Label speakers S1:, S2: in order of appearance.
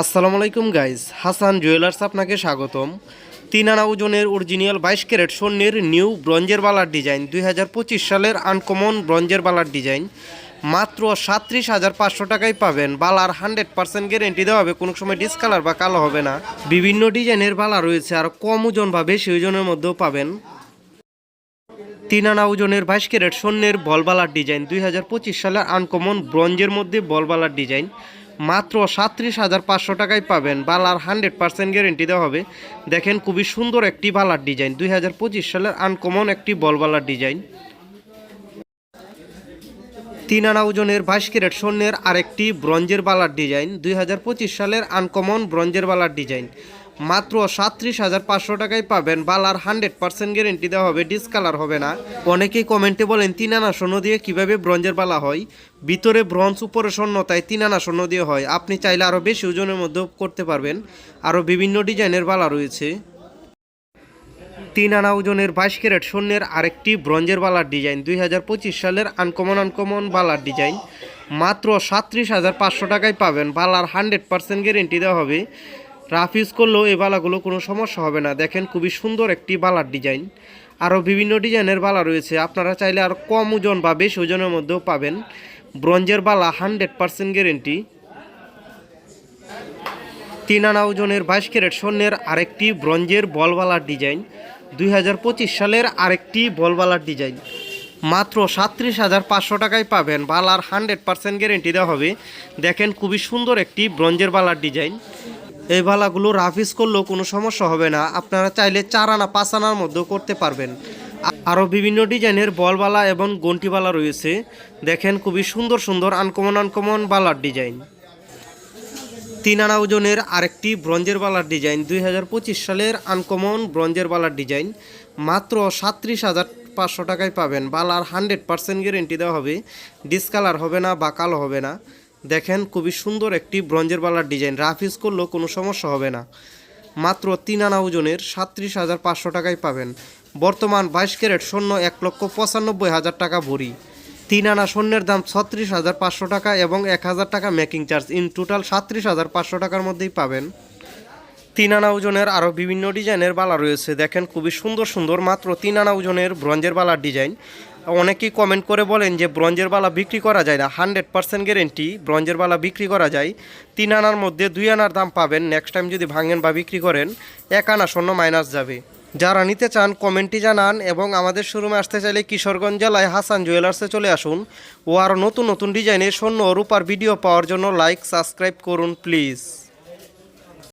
S1: আসসালামু আলাইকুম guys, Hasan jewellers আপনাকে স্বাগতম। 3 আনা ওজনের অরিজিনাল 22 ক্যারেট স্বর্ণের নিউ ব্রঞ্জের বালার ডিজাইন 2025 সালের আনকমন ব্রঞ্জের বালার ডিজাইন মাত্র 37,500 টাকায় পাবেন। বালার 100% গ্যারেন্টি দেওয়া হবে, কোনো সময় ডিসকালার বা কালো হবে না। বিভিন্ন ডিজাইনের বালা রয়েছে, আর কম ওজন বা বেশি ওজনের মধ্যেও পাবেন। 3 আনা ওজনের 22 ক্যারেট স্বর্ণের বলবালার ডিজাইন 2025 সালের আনকমন ব্রঞ্জের মধ্যে বলবালার ডিজাইন মাত্র 37,500 টাকায় পাবেন। বালার 100% গ্যারেন্টি দেওয়া হবে। দেখেন, খুবই সুন্দর একটি বালার ডিজাইন 2025 সালের আনকমন একটি বলবালার ডিজাইন। 3 আনা ওজনের 22 ক্যারেট স্বর্ণের আরেকটি ব্রঞ্জের বালার ডিজাইন 2025 সালের আনকমন ব্রঞ্জের বালার ডিজাইন মাত্র 37,500 টাকায় পাবেন। বালার 100% গ্যারেন্টি দেওয়া হবে, ডিসকালার হবে না। অনেকেই কমেন্টে বলেন 3 আনা স্বর্ণ দিয়ে কিভাবে ব্রঞ্জের বালা হয়। ভিতরে ব্রঞ্জ, উপরে স্বর্ণ, তাই 3 আনা স্বর্ণ দিয়ে হয়। আপনি চাইলে আরও বেশি ওজনের মধ্যেও করতে পারবেন। আরও বিভিন্ন ডিজাইনের বালা রয়েছে। 3 আনা ওজনের 22 ক্যারেট স্বর্ণের আরেকটি ব্রঞ্জের বালার ডিজাইন 2025 সালের আনকমন বালার ডিজাইন মাত্র 37,500 টাকায় পাবেন। বালার 100% গ্যারেন্টি দেওয়া হবে। রাফ ইউজ করলেও এই বালাগুলো কোনো সমস্যা হবে না। দেখেন, খুবই সুন্দর একটি বালার ডিজাইন। আরও বিভিন্ন ডিজাইনের বালা রয়েছে, আপনারা চাইলে আর কম ওজন বা বেশি ওজনের মধ্যেও পাবেন। ব্রঞ্জের বালা 100% গ্যারেন্টি। 3 আনা ওজনের 22 ক্যারেট স্বর্ণের আরেকটি ব্রঞ্জের বলবালার ডিজাইন 2025 সালের আরেকটি বলবালার ডিজাইন মাত্র 37,500 টাকায় পাবেন। বালার 100% গ্যারেন্টি দেওয়া হবে। দেখেন, খুবই সুন্দর একটি ব্রঞ্জের বালার ডিজাইন। এই বালাগুলো রাফ ইউজ করলেও কোনো সমস্যা হবে না। আপনারা চাইলে 4 আনা 5 আনার মধ্যেও করতে পারবেন। আরও বিভিন্ন ডিজাইনের বলবালা এবং গন্টিবালা রয়েছে। দেখেন, খুবই সুন্দর সুন্দর আনকমন বালার ডিজাইন। 3 আনা ওজনের আরেকটি ব্রঞ্জের বালার ডিজাইন 2025 সালের আনকমন ব্রঞ্জের বালার ডিজাইন মাত্র 37,500 টাকায় পাবেন। বালার 100% গ্যারেন্টি দেওয়া হবে, ডিসকালার হবে না বা কালো হবে না। দেখেন, খুবই সুন্দর একটি ব্রঞ্জের বালার ডিজাইন, রাফ ইউজ করলেও কোনো সমস্যা হবে না। মাত্র 3 আনা ওজনের 37,500 টাকায় পাবেন। বর্তমান 22 ক্যারেট স্বর্ণ 1,95,000 টাকা ভরি। 3 আনা স্বর্ণের দাম 36,500 টাকা এবং 1,000 টাকা মেকিং চার্জ। ইন টোটাল 37,500 টাকার মধ্যেই পাবেন। 3 আনা ওজনের আরও বিভিন্ন ডিজাইনের বালা রয়েছে। দেখেন, খুবই সুন্দর সুন্দর মাত্র 3 আনা ওজনের ব্রঞ্জের বালার ডিজাইন। অনেকেই কমেন্ট করে বলেন যে ব্রঞ্জের বালা বিক্রি করা যায় না। 100% গ্যারেন্টি ব্রঞ্জের বালা বিক্রি করা যায়। 3 আনার মধ্যে 2 আনার দাম পাবেন। নেক্সট টাইম যদি ভাঙেন বা বিক্রি করেন 1 আনা স্বর্ণ মাইনাস যাবে। যারা নিতে চান কমেন্টে জানান, এবং আমাদের শোরুমে আসতে চাইলে কিশোরগঞ্জ জেলায় হাসান জুয়েলার্সে চলে আসুন। ও আরও নতুন নতুন ডিজাইনের স্বর্ণ ও রূপার ভিডিও পাওয়ার জন্য লাইক সাবস্ক্রাইব করুন প্লিজ।